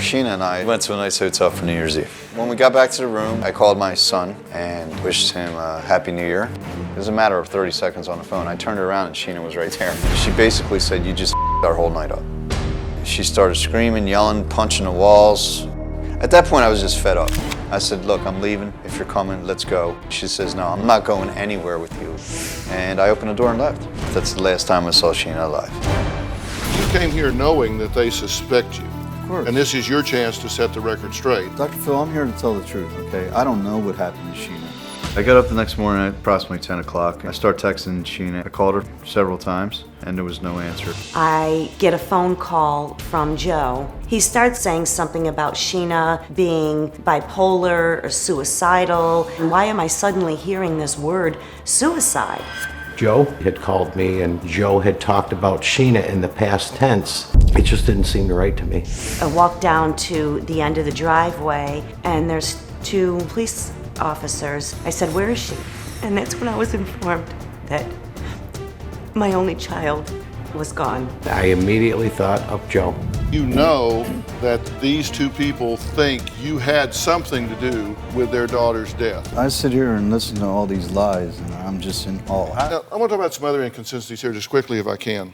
Sheena and I went to a nice hotel for New Year's Eve. When we got back to the room, I called my son and wished him a Happy New Year. It was a matter of 30 seconds on the phone. I turned around and Sheena was right there. She basically said, "You just our whole night up." She started screaming, yelling, punching the walls. At that point, I was just fed up. I said, "Look, I'm leaving. If you're coming, let's go." She says, "No, I'm not going anywhere with you." And I opened the door and left. That's the last time I saw Sheena alive. You came here knowing that they suspect you. Of course. And this is your chance to set the record straight. Dr. Phil, I'm here to tell the truth, okay? I don't know what happened to Sheena. I got up the next morning at approximately 10 o'clock. I start texting Sheena. I called her several times, and there was no answer. I get a phone call from Joe. He starts saying something about Sheena being bipolar or suicidal. And why am I suddenly hearing this word, suicide? Joe had called me, and Joe had talked about Sheena in the past tense. It just didn't seem right to me. I walk down to the end of the driveway, and there's two police officers. I said, "Where is she?" And that's when I was informed that my only child was gone. I immediately thought of Joe. You know that these two people think you had something to do with their daughter's death. I sit here and listen to all these lies, and I'm just in awe. Now, I want to talk about some other inconsistencies here just quickly if I can.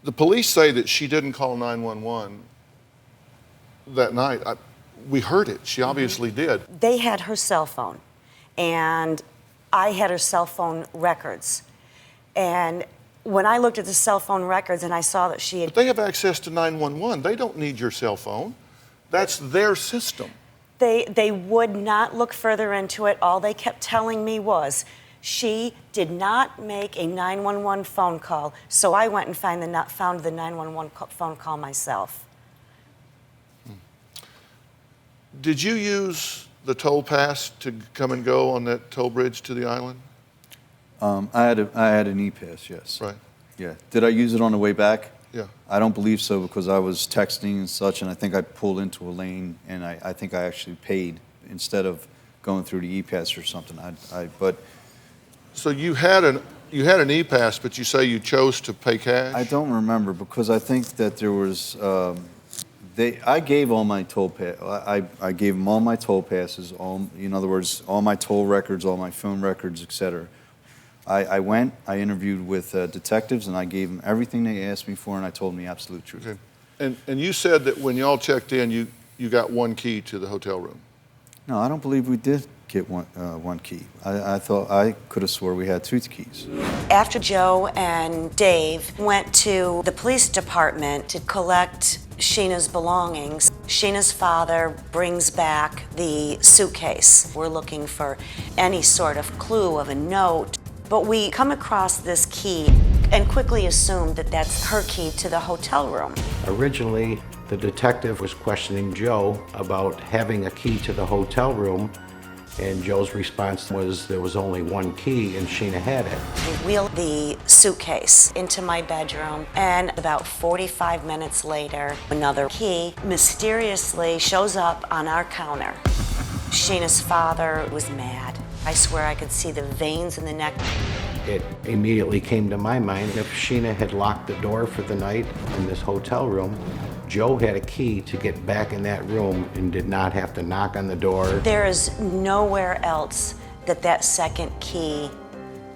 The police say that she didn't call 911 that night. We heard it. She obviously did. They had her cell phone, and I had her cell phone records. And when I looked at the cell phone records and I saw that she had... But they have access to 911. They don't need your cell phone. That's their system. They would not look further into it. All they kept telling me was, she did not make a 911 phone call, so I went and found the 911 phone call myself. Did you use the toll pass to come and go on that toll bridge to the island? I had an E-pass, yes. Right. Yeah. Did I use it on the way back? Yeah. I don't believe so because I was texting and such, and I think I pulled into a lane, and I think I actually paid instead of going through the E-pass or something. But So you had an E-pass, but you say you chose to pay cash? I don't remember because I think that there was. I gave all my toll I gave them all my toll passes. In other words, all my toll records, all my phone records, etc. I went. I interviewed with detectives, and I gave them everything they asked me for, and I told them the absolute truth. Okay. And you said that when y'all checked in, you got one key to the hotel room. No, I don't believe we did get one key. I could have swore we had two keys. After Joe and Dave went to the police department to collect Sheena's belongings, Sheena's father brings back the suitcase. We're looking for any sort of clue of a note, but we come across this key and quickly assumed that that's her key to the hotel room. Originally, the detective was questioning Joe about having a key to the hotel room, and Joe's response was there was only one key and Sheena had it. We wheeled the suitcase into my bedroom, and about 45 minutes later, another key mysteriously shows up on our counter. Sheena's father was mad. I swear I could see the veins in the neck. It immediately came to my mind if Sheena had locked the door for the night in this hotel room, Joe had a key to get back in that room and did not have to knock on the door. There is nowhere else that second key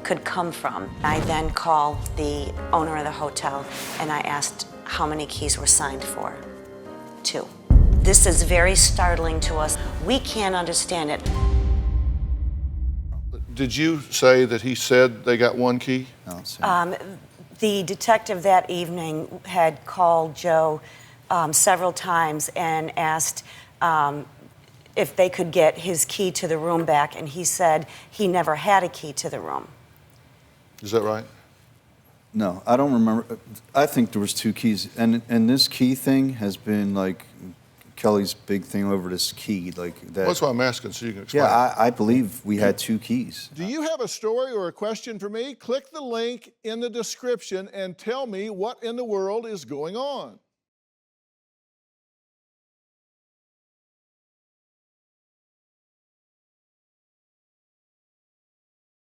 could come from. I then called the owner of the hotel and I asked how many keys were signed for. 2. This is very startling to us. We can't understand it. Did you say that he said they got one key? No, The detective that evening had called Joe several times and asked if they could get his key to the room back, and he said he never had a key to the room. Is that right? No, I don't remember. I think there was 2 keys, and this key thing has been like Kelly's big thing over this key, like that. Well, that's why I'm asking, so you can explain. Yeah, I believe we had 2 keys. Do you have a story or a question for me? Click the link in the description and tell me what in the world is going on.